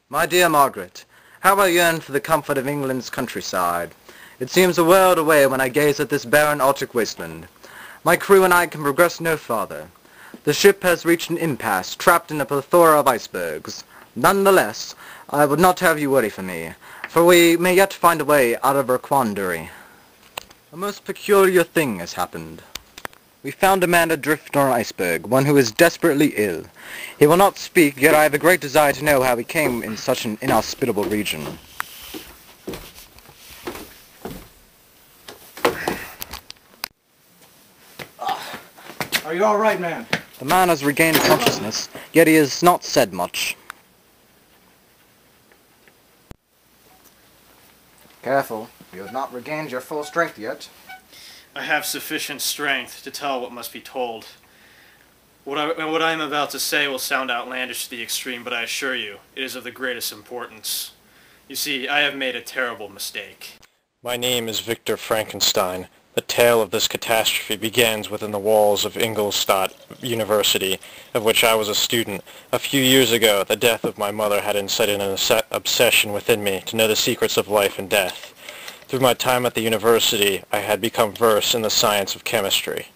My dear Margaret, how I yearn for the comfort of England's countryside. It seems a world away when I gaze at this barren Arctic wasteland. My crew and I can progress no farther. The ship has reached an impasse, trapped in a plethora of icebergs. Nonetheless, I would not have you worry for me, for we may yet find a way out of our quandary. A most peculiar thing has happened. We found a man adrift on an iceberg, one who is desperately ill. He will not speak, yet I have a great desire to know how he came in such an inhospitable region. Are you all right, man? The man has regained consciousness, yet he has not said much. Careful, you have not regained your full strength yet. I have sufficient strength to tell what must be told. What I am about to say will sound outlandish to the extreme, but I assure you, it is of the greatest importance. You see, I have made a terrible mistake. My name is Victor Frankenstein. The tale of this catastrophe begins within the walls of Ingolstadt University, of which I was a student. A few years ago, the death of my mother had incited an obsession within me to know the secrets of life and death. Through my time at the university, I had become versed in the science of chemistry.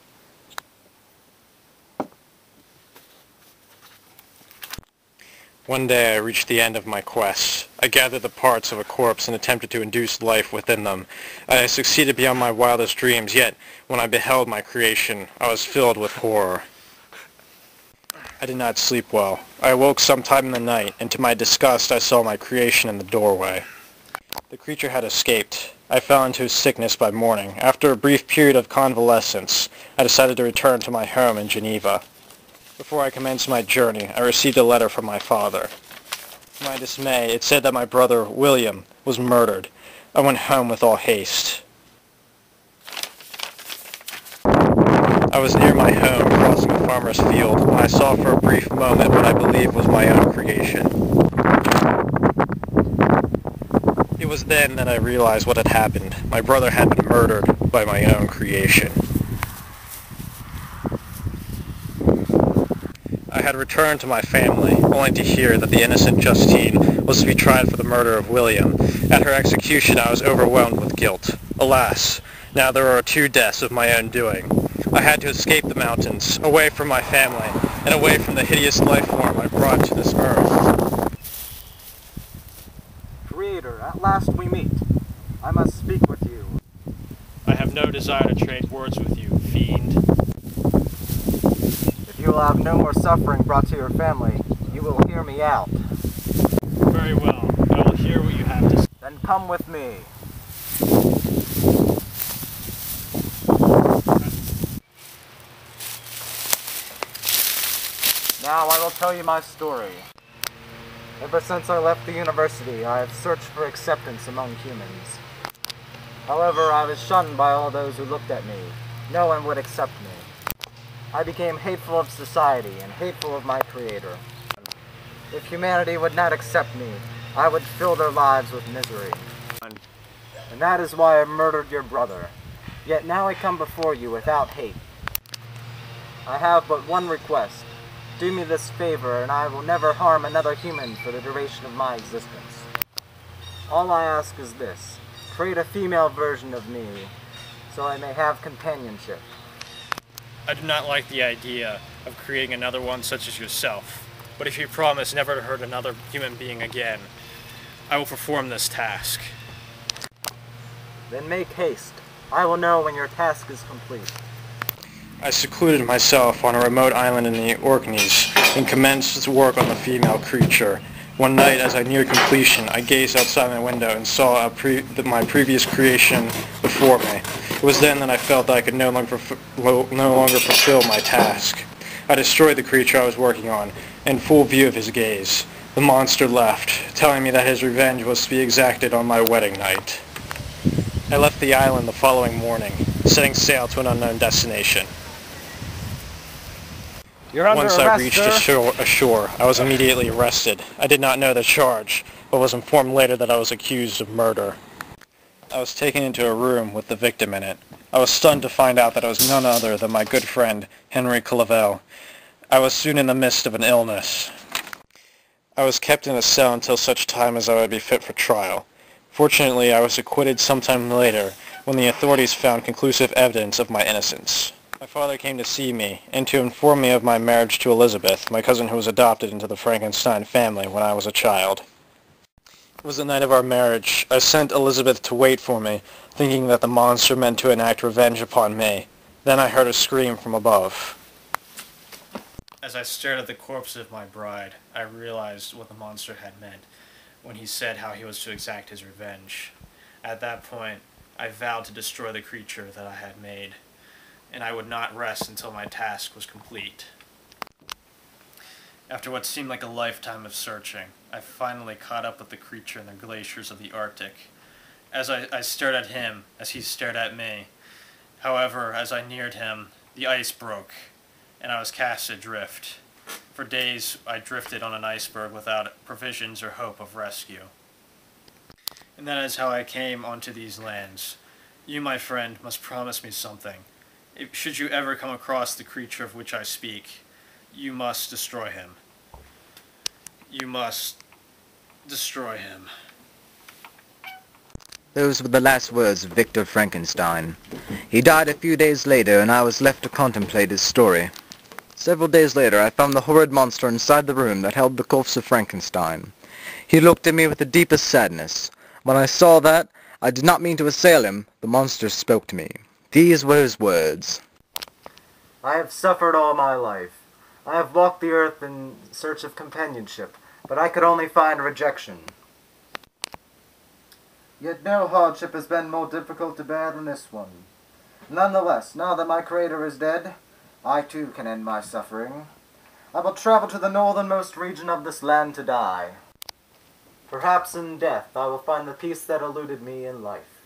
One day I reached the end of my quest. I gathered the parts of a corpse and attempted to induce life within them. I succeeded beyond my wildest dreams, yet when I beheld my creation, I was filled with horror. I did not sleep well. I awoke sometime in the night, and to my disgust I saw my creation in the doorway. The creature had escaped. I fell into sickness by morning. After a brief period of convalescence, I decided to return to my home in Geneva. Before I commenced my journey, I received a letter from my father. To my dismay, it said that my brother, William, was murdered. I went home with all haste. I was near my home, crossing a farmer's field, when I saw for a brief moment what I believed was my own creation. It was then that I realized what had happened. My brother had been murdered by my own creation. I had returned to my family, only to hear that the innocent Justine was to be tried for the murder of William. At her execution I was overwhelmed with guilt. Alas, now there are 2 deaths of my own doing. I had to escape the mountains, away from my family, and away from the hideous life form I brought to this earth. Creator, at last we meet. I must speak with you. I have no desire to trade words with you, fiend. If you will have no more suffering brought to your family, you will hear me out. Very well. I will hear what you have to say. Then come with me. Now I will tell you my story. Ever since I left the university, I have searched for acceptance among humans. However, I was shunned by all those who looked at me. No one would accept me. I became hateful of society and hateful of my creator. If humanity would not accept me, I would fill their lives with misery. And that is why I murdered your brother. Yet now I come before you without hate. I have but one request. Do me this favor, and I will never harm another human for the duration of my existence. All I ask is this. Create a female version of me, so I may have companionship. I do not like the idea of creating another one such as yourself, but if you promise never to hurt another human being again, I will perform this task. Then make haste. I will know when your task is complete. I secluded myself on a remote island in the Orkneys and commenced to work on the female creature. One night, as I neared completion, I gazed outside my window and saw my previous creation before me. It was then that I felt that I could no longer fulfill my task. I destroyed the creature I was working on, in full view of his gaze. The monster left, telling me that his revenge was to be exacted on my wedding night. I left the island the following morning, setting sail to an unknown destination. Once I reached ashore, I was immediately arrested. I did not know the charge, but was informed later that I was accused of murder. I was taken into a room with the victim in it. I was stunned to find out that it was none other than my good friend, Henry Clavel. I was soon in the midst of an illness. I was kept in a cell until such time as I would be fit for trial. Fortunately, I was acquitted sometime later, when the authorities found conclusive evidence of my innocence. My father came to see me, and to inform me of my marriage to Elizabeth, my cousin who was adopted into the Frankenstein family when I was a child. It was the night of our marriage. I sent Elizabeth to wait for me, thinking that the monster meant to enact revenge upon me. Then I heard a scream from above. As I stared at the corpse of my bride, I realized what the monster had meant when he said how he was to exact his revenge. At that point, I vowed to destroy the creature that I had made, and I would not rest until my task was complete. After what seemed like a lifetime of searching, I finally caught up with the creature in the glaciers of the Arctic. As I stared at him, as he stared at me. However, as I neared him, the ice broke, and I was cast adrift. For days, I drifted on an iceberg without provisions or hope of rescue. And that is how I came onto these lands. You, my friend, must promise me something. Should you ever come across the creature of which I speak, you must destroy him. You must destroy him. Those were the last words of Victor Frankenstein. He died a few days later, and I was left to contemplate his story. Several days later, I found the horrid monster inside the room that held the corpse of Frankenstein. He looked at me with the deepest sadness. When I saw that, I did not mean to assail him. The monster spoke to me. These were his words. I have suffered all my life. I have walked the earth in search of companionship, but I could only find rejection. Yet no hardship has been more difficult to bear than this one. Nonetheless, now that my creator is dead, I too can end my suffering. I will travel to the northernmost region of this land to die. Perhaps in death I will find the peace that eluded me in life.